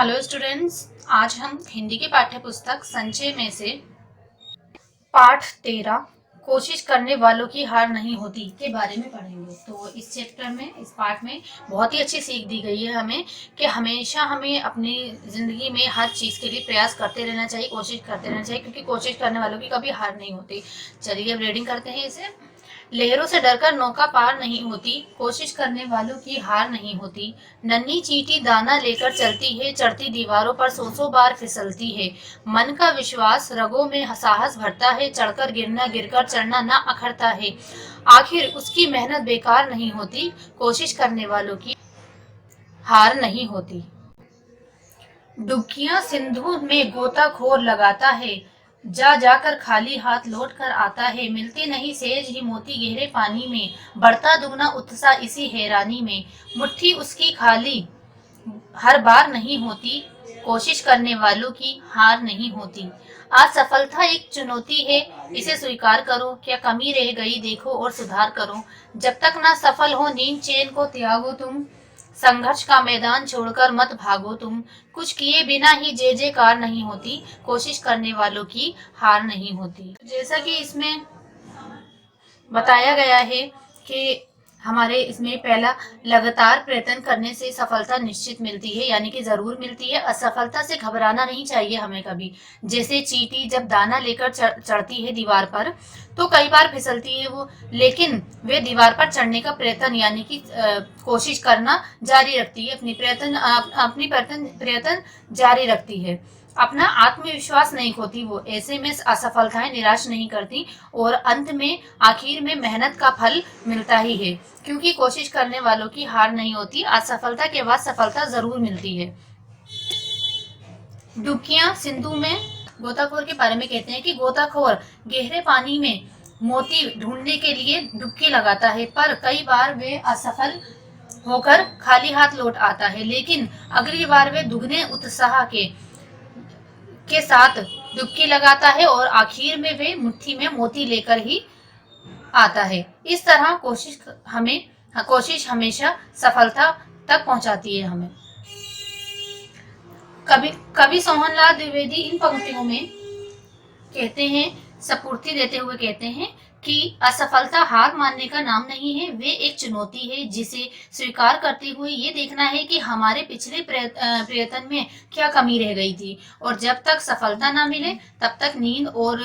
Hello students, आज हम हिंदी की पाठ्य पुस्तक संचय में से पाठ 13 कोशिश करने वालों की हार नहीं होती के बारे में पढ़ेंगे। तो इस चैप्टर में, इस पाठ में बहुत ही अच्छी सीख दी गई है हमें कि हमेशा हमें अपनी जिंदगी में हर चीज के लिए प्रयास करते रहना चाहिए, कोशिश करते रहना चाहिए, क्योंकि कोशिश करने वालों की कभी हार नहीं होती। चलिए अब रीडिंग करते हैं इसे। लहरों से डरकर नौका पार नहीं होती, कोशिश करने वालों की हार नहीं होती। नन्ही चींटी दाना लेकर चलती है, चढ़ती दीवारों पर सौ बार फिसलती है। मन का विश्वास रगों में साहस भरता है, चढ़कर गिरना गिरकर चढ़ना न अखरता है। आखिर उसकी मेहनत बेकार नहीं होती, कोशिश करने वालों की हार नहीं होती। डुबकियां सिंधु में गोताखोर लगाता है, जा जाकर खाली हाथ लौट कर आता है। मिलते नहीं सेज ही मोती गहरे पानी में, बढ़ता दुगना उत्साह इसी हैरानी में। मुट्ठी उसकी खाली हर बार नहीं होती, कोशिश करने वालों की हार नहीं होती। आज सफलता एक चुनौती है, इसे स्वीकार करो। क्या कमी रह गई देखो और सुधार करो। जब तक ना सफल हो नींद चैन को त्यागो तुम, संघर्ष का मैदान छोड़कर मत भागो तुम। कुछ किए बिना ही जय जयकार नहीं होती, कोशिश करने वालों की हार नहीं होती। जैसा कि इसमें बताया गया है कि हमारे इसमें पहला, लगातार प्रयत्न करने से सफलता निश्चित मिलती है, यानी कि जरूर मिलती है। असफलता से घबराना नहीं चाहिए हमें कभी। जैसे चींटी जब दाना लेकर चढ़ती है दीवार पर, तो कई बार फिसलती है वो, लेकिन वे दीवार पर चढ़ने का प्रयत्न यानी कि कोशिश करना जारी रखती है, अपनी प्रयत्न जारी रखती है। अपना आत्मविश्वास नहीं खोती वो, ऐसे में असफलताएं निराश नहीं करती और अंत में आखिर में मेहनत का फल मिलता ही है, क्योंकि कोशिश करने वालों की हार नहीं होती। असफलता के बाद सफलता जरूर मिलती है। डुबकियां सिंधु में गोताखोर के बारे में कहते हैं कि गोताखोर गहरे पानी में मोती ढूंढने के लिए डुबकी लगाता है, पर कई बार वे असफल होकर खाली हाथ लौट आता है, लेकिन अगली बार वे दुगने उत्साह के साथ डुबकी लगाता है और आखिर में वे मुट्ठी में मोती लेकर ही आता है। इस तरह कोशिश हमेशा सफलता तक पहुंचाती है हमें। कवि सोहनलाल द्विवेदी इन पंक्तियों में कहते हैं, स्फूर्ति देते हुए कहते हैं कि असफलता हार मानने का नाम नहीं है, वे एक चुनौती है, जिसे स्वीकार करते हुए ये देखना है कि हमारे पिछले प्रयत्न में क्या कमी रह गई थी। और जब तक सफलता ना मिले तब तक नींद और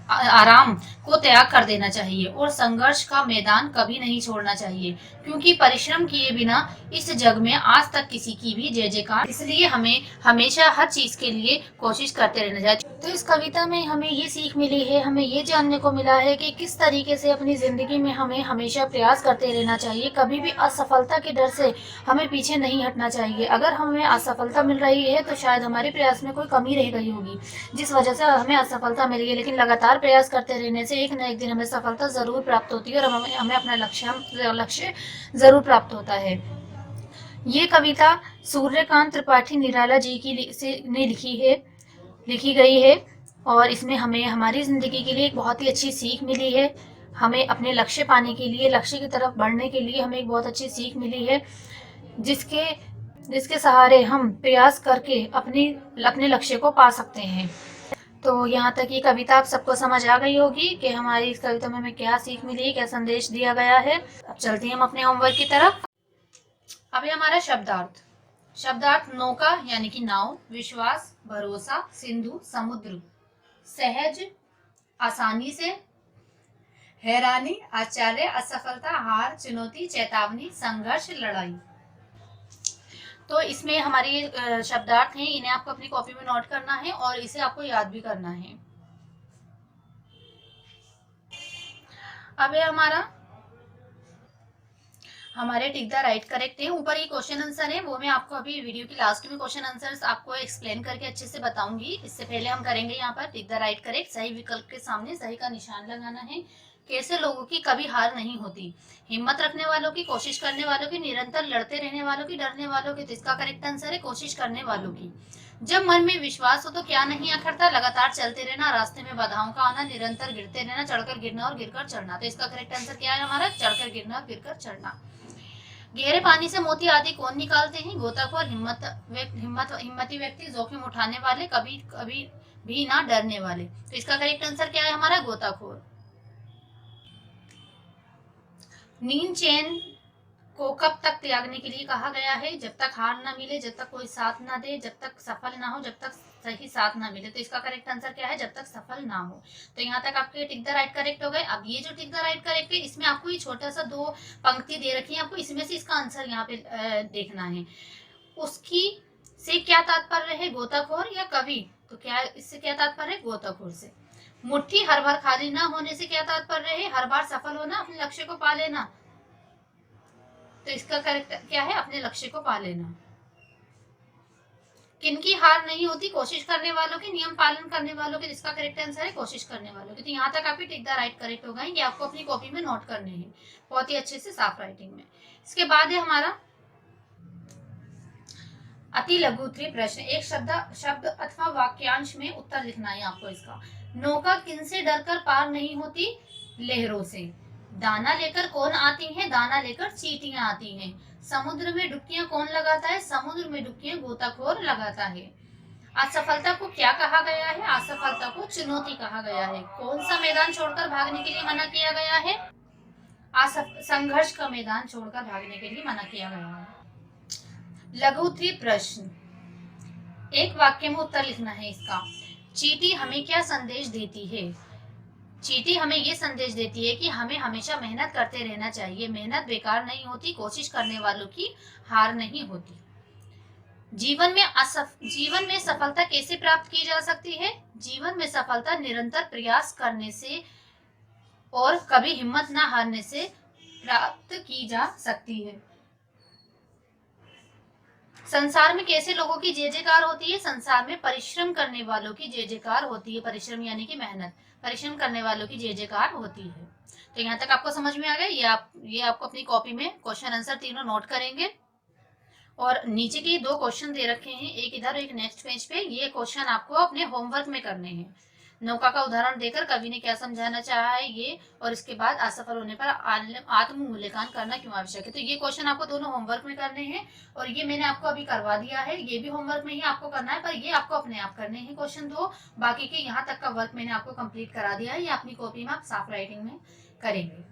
आराम को त्याग कर देना चाहिए और संघर्ष का मैदान कभी नहीं छोड़ना चाहिए, क्योंकि परिश्रम किए बिना इस जग में आज तक किसी की भी जय जयकार। इसलिए हमें हमेशा हर चीज के लिए कोशिश करते रहना चाहिए। तो इस कविता में हमें ये सीख मिली है, हमें ये जानने को मिला है कि किस तरीके से अपनी जिंदगी में हमें हमेशा प्रयास करते रहना चाहिए। कभी भी असफलता के डर से हमें पीछे नहीं हटना चाहिए। अगर हमें असफलता मिल रही है तो शायद हमारे प्रयास में कोई कमी रह गई होगी, जिस वजह से हमें असफलता मिली है, लेकिन लगातार प्रयास करते रहने से एक न एक दिन हमें सफलता जरूर प्राप्त होती है और हमें अपना लक्ष्य जरूर प्राप्त होता है। ये कविता सूर्यकांत त्रिपाठी निराला जी ने लिखी गई है और इसमें हमें हमारी जिंदगी के लिए एक बहुत ही अच्छी सीख मिली है। हमें अपने लक्ष्य पाने के लिए, लक्ष्य की तरफ बढ़ने के लिए हमें एक बहुत अच्छी सीख मिली है, जिसके सहारे हम प्रयास करके अपने लक्ष्य को पा सकते हैं। तो यहाँ तक ये कविता आप सबको समझ आ गई होगी कि हमारी इस कविता में हमें क्या सीख मिली, क्या संदेश दिया गया है। अब चलते हैं हम अपने होमवर्क की तरफ। अब हमारा शब्दार्थ नौका यानी कि नाव, विश्वास भरोसा, सिंधु समुद्र, सहज आसानी से, हैरानी आश्चर्य, असफलता हार, चुनौती चेतावनी, संघर्ष लड़ाई। तो इसमें हमारे शब्दार्थ हैं, इन्हें आपको अपनी कॉपी में नोट करना है और इसे आपको याद भी करना है। अब हमारे टिक द राइट करेक्ट है। ऊपर ये क्वेश्चन आंसर है, वो मैं आपको अभी वीडियो की लास्ट में क्वेश्चन आंसर्स आपको एक्सप्लेन करके अच्छे से बताऊंगी। इससे पहले हम करेंगे यहाँ पर टिक द राइट करेक्ट। सही विकल्प के सामने सही का निशान लगाना है। कैसे लोगों की कभी हार नहीं होती, हिम्मत रखने वालों की, कोशिश करने वालों की, निरंतर लड़ते रहने वालों की, डरने वालों की। तो इसका करेक्ट आंसर है कोशिश करने वालों की। जब मन में विश्वास हो तो क्या नहीं अखरता, लगातार चलते रहना, रास्ते में बाधाओं का आना, निरंतर गिरते रहना, चढ़कर गिरना और गिरकर चढ़ना। तो इसका करेक्ट आंसर क्या है हमारा, चढ़कर गिरना और गिरकर चढ़ना। गहरे पानी से मोती आदि कौन निकालते हैं? गोताखोर, हिम्मती व्यक्ति, जोखिम उठाने वाले, कभी कभी भी ना डरने वाले। तो इसका करेक्ट आंसर क्या है हमारा? गोताखोर। नींद चैन को कब तक त्यागने के लिए कहा गया है? जब तक हार ना मिले, जब तक कोई साथ ना दे, जब तक सफल ना हो, जब तक सही साथ ना मिले। तो इसका करेक्ट आंसर क्या है? जब तक सफल ना हो। तो यहाँ तक आपके टिक द राइट करेक्ट हो गए। अब ये जो टिक द राइट करेक्ट है, इसमें आपको ये छोटा सा 2 पंक्ति दे रखी है, आपको इसमें से इसका आंसर यहाँ पे देखना है। उसकी से क्या तात्पर्य है? गोताखोर या कवि? तो क्या इससे क्या तात्पर्य है? गोताखोर से। मुट्ठी हर बार खाली ना होने से क्या तात्पर्य है? हर बार सफल होना, अपने लक्ष्य को पा लेना। तो इसका करेक्ट क्या है? अपने लक्ष्य को पा लेना। किनकी हार नहीं होती? कोशिश करने वालों की, नियम पालन करने वालों की। इसका करेक्ट आंसर है कोशिश करने वालों की। तो यहाँ तक आपकी टिक द राइट करेक्ट हो गए। ये आपको अपनी कॉपी में नोट करने हैं बहुत ही अच्छे से, साफ राइटिंग में। इसके बाद है हमारा अति लघुत्तरीय प्रश्न। एक शब्द अथवा वाक्यांश में उत्तर लिखना है आपको इसका। नौका किनसे डरकर पार नहीं होती? लहरों से। दाना लेकर कौन आती है? दाना लेकर चींटियां आती हैं। समुद्र में डुबकियां कौन लगाता है? समुद्र में डुबकियां गोताखोर लगाता है। असफलता को क्या कहा गया है? असफलता को चुनौती कहा गया है। कौन सा मैदान छोड़कर भागने के लिए मना किया गया है? संघर्ष का मैदान छोड़कर भागने के लिए मना किया गया है। लघु उत्तरीय प्रश्न, एक वाक्य में उत्तर लिखना है इसका। चींटी हमें क्या संदेश देती है? चींटी हमें ये संदेश देती है कि हमें हमेशा मेहनत करते रहना चाहिए। मेहनत बेकार नहीं होती, कोशिश करने वालों की हार नहीं होती। जीवन में सफलता कैसे प्राप्त की जा सकती है? जीवन में सफलता निरंतर प्रयास करने से और कभी हिम्मत न हारने से प्राप्त की जा सकती है। संसार में कैसे लोगों की जय जयकार होती है? संसार में परिश्रम करने वालों की जय जयकार होती है। परिश्रम यानी कि मेहनत, परिश्रम करने वालों की जय जयकार होती है। तो यहाँ तक आपको समझ में आ गया। ये आपको अपनी कॉपी में क्वेश्चन आंसर तीनों नोट करेंगे। और नीचे के 2 क्वेश्चन दे रखे हैं, एक इधर एक नेक्स्ट पेज पे। ये क्वेश्चन आपको अपने होमवर्क में करने हैं। नौका का उदाहरण देकर कवि ने क्या समझाना चाहा है ये, और इसके बाद असफल होने पर आत्म मूल्यांकन करना क्यों आवश्यक है। तो ये क्वेश्चन आपको दोनों होमवर्क में करने हैं, और ये मैंने आपको अभी करवा दिया है। ये भी होमवर्क में ही आपको करना है, पर ये आपको अपने आप करने हैं क्वेश्चन 2। बाकी के यहाँ तक का वर्क मैंने आपको कंप्लीट करा दिया है। ये अपनी कॉपी में आप साफ राइटिंग में करेंगे।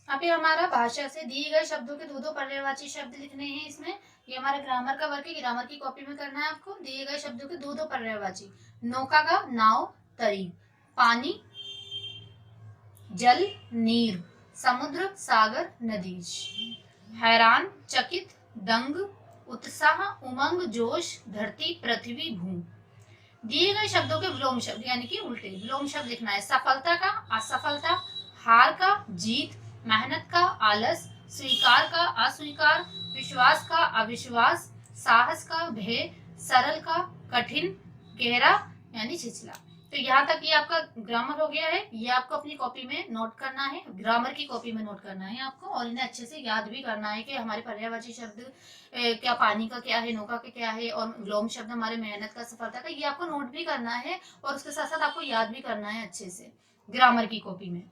अभी हमारा भाषा से दिए गए शब्दों के 2 पर्यायवाची शब्द लिखने हैं इसमें। ये हमारा ग्रामर का वर्क है, ग्रामर की कॉपी में करना है आपको। दिए गए शब्दों के 2 पर्यायवाची। नौका का नाव, तरी। पानी, जल, नीर। समुद्र, सागर, नदी। हैरान, चकित, दंग, उत्साह, उमंग, जोश, धरती, पृथ्वी, भू। दिए गए शब्दों के विलोम शब्द यानी कि उल्टे विलोम शब्द लिखना है। सफलता का असफलता, हार का जीत, मेहनत का आलस, स्वीकार का अस्वीकार, विश्वास का अविश्वास, साहस का भय, सरल का कठिन, गहरा यानी छिछला। तो यहाँ तक ये आपका ग्रामर हो गया है। ये आपको अपनी कॉपी में नोट करना है, ग्रामर की कॉपी में नोट करना है आपको, और इन्हें अच्छे से याद भी करना है कि हमारे पर्यायवाची शब्द क्या पानी का क्या है, नौका का क्या है, और विलोम शब्द हमारे मेहनत का, सफलता का। ये आपको नोट भी करना है, और उसके साथ साथ आपको याद भी करना है अच्छे से ग्रामर की कॉपी में।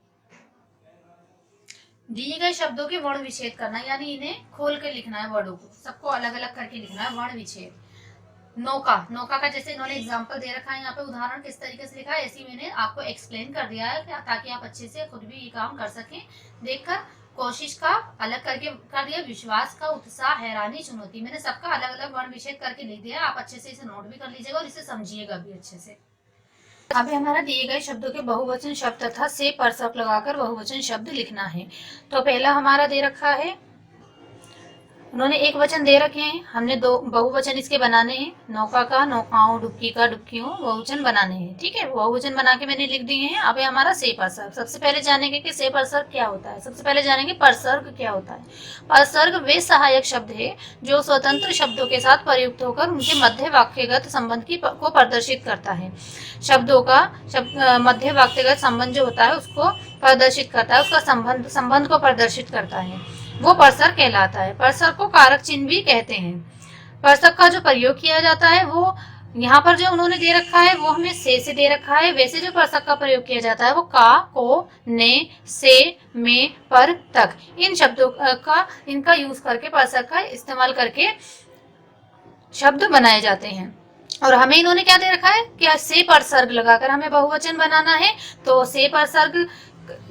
दिए गए शब्दों के वर्ण विच्छेद करना, यानी इन्हें खोल कर लिखना है, वर्डों को सबको अलग अलग करके लिखना है। वर्ण विच्छेद। नौका, नौका का जैसे इन्होंने एग्जांपल दे रखा है यहाँ पे, उदाहरण किस तरीके से लिखा है ऐसे मैंने आपको एक्सप्लेन कर दिया है, ताकि आप अच्छे से खुद भी ये काम कर सकें देखकर। कोशिश का अलग करके कर दिया, विश्वास का, उत्साह, हैरानी, चुनौती। मैंने सबका अलग अलग वर्ण विच्छेद करके लिख दिया। आप अच्छे से इसे नोट भी कर लीजिएगा और इसे समझिएगा भी अच्छे से। अभी हमारा दिए गए शब्दों के बहुवचन शब्द तथा से परसक लगाकर बहुवचन शब्द लिखना है। तो पहला हमारा दे रखा है, उन्होंने एक वचन दे रखे हैं, हमने 2 बहुवचन इसके बनाने हैं। नौका का नौकाओं, डुबकी का डुबकियों, बहुवचन बनाने हैं। ठीक है, बहुवचन बना के मैंने लिख दिए हैं। अब हमारा से परसर्ग। सबसे पहले जानेंगे कि से परसर्ग क्या होता है। सबसे पहले जानेंगे परसर्ग क्या होता है। परसर्ग वे सहायक शब्द है जो स्वतंत्र शब्दों के साथ प्रयुक्त होकर उनके मध्य वाक्यगत संबंध को प्रदर्शित करता है। शब्दों का मध्य वाक्यगत संबंध जो होता है उसको प्रदर्शित करता है, उसका संबंध को प्रदर्शित करता है, वो परसर्ग कहलाता है। परसर्ग को कारक चिन्ह भी कहते हैं। परसर्ग का जो प्रयोग किया जाता है वो यहाँ पर जो उन्होंने दे रखा है वो हमें से दे रखा है। वैसे जो परसक का प्रयोग किया जाता है वो का, को, ने, से, में, पर, तक, इन शब्दों का इनका यूज करके परसक का इस्तेमाल करके शब्द बनाए जाते हैं। और हमें इन्होंने क्या दे रखा है कि से परसर्ग लगाकर हमें बहुवचन बनाना है। तो से परसर्ग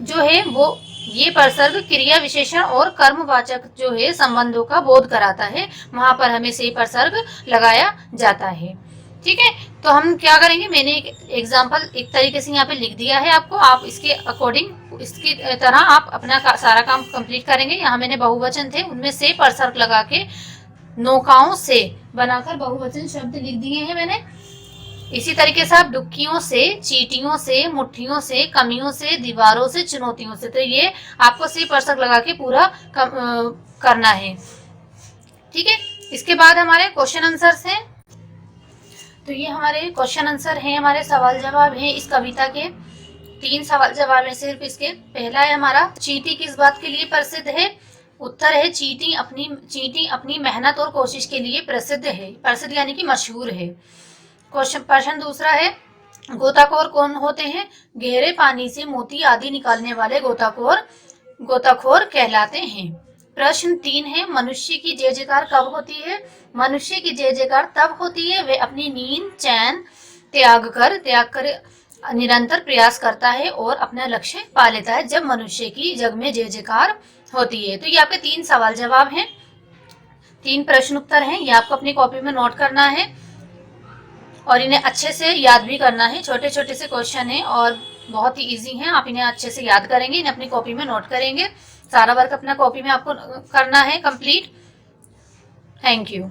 जो है वो ये परसर्ग क्रिया विशेषण और कर्मवाचक जो है संबंधों का बोध कराता है, वहां पर हमें से परसर्ग लगाया जाता है। ठीक है, तो हम क्या करेंगे, मैंने एक एग्जाम्पल एक तरीके से यहाँ पे लिख दिया है आपको, आप इसके अकॉर्डिंग इसकी तरह आप अपना सारा काम कंप्लीट करेंगे। यहाँ मैंने बहुवचन थे उनमें से परसर्ग लगा के नौकाओं से बनाकर बहुवचन शब्द लिख दिए हैं मैंने। इसी तरीके से आप डुबकियों से, चींटियों से, मुट्ठियों से, कमियों से, दीवारों से, चुनौतियों से, तो ये आपको से परसक लगा के पूरा करना है। ठीक है, इसके बाद हमारे क्वेश्चन आंसर्स हैं। तो ये हमारे क्वेश्चन आंसर हैं, हमारे सवाल जवाब हैं इस कविता के। 3 सवाल जवाब है सिर्फ इसके। पहला है हमारा, चींटी किस बात के लिए प्रसिद्ध है? उत्तर है चींटी अपनी मेहनत और कोशिश के लिए प्रसिद्ध है। प्रसिद्ध यानी कि मशहूर है। प्रश्न दूसरा है, गोताखोर कौन होते हैं? गहरे पानी से मोती आदि निकालने वाले गोताखोर कहलाते हैं। प्रश्न 3 है, मनुष्य की जय जयकार कब होती है? मनुष्य की जय जयकार तब होती है वे अपनी नींद चैन त्याग कर निरंतर प्रयास करता है और अपना लक्ष्य पा लेता है, जब मनुष्य की जग में जय जयकार होती है। तो ये आपके 3 सवाल जवाब हैं, 3 प्रश्न उत्तर हैं। ये आपको अपनी कॉपी में नोट करना है और इन्हें अच्छे से याद भी करना है। छोटे छोटे से क्वेश्चन हैं और बहुत ही इजी हैं, आप इन्हें अच्छे से याद करेंगे, इन्हें अपनी कॉपी में नोट करेंगे। सारा वर्क अपना कॉपी में आपको करना है कंप्लीट। Thank you.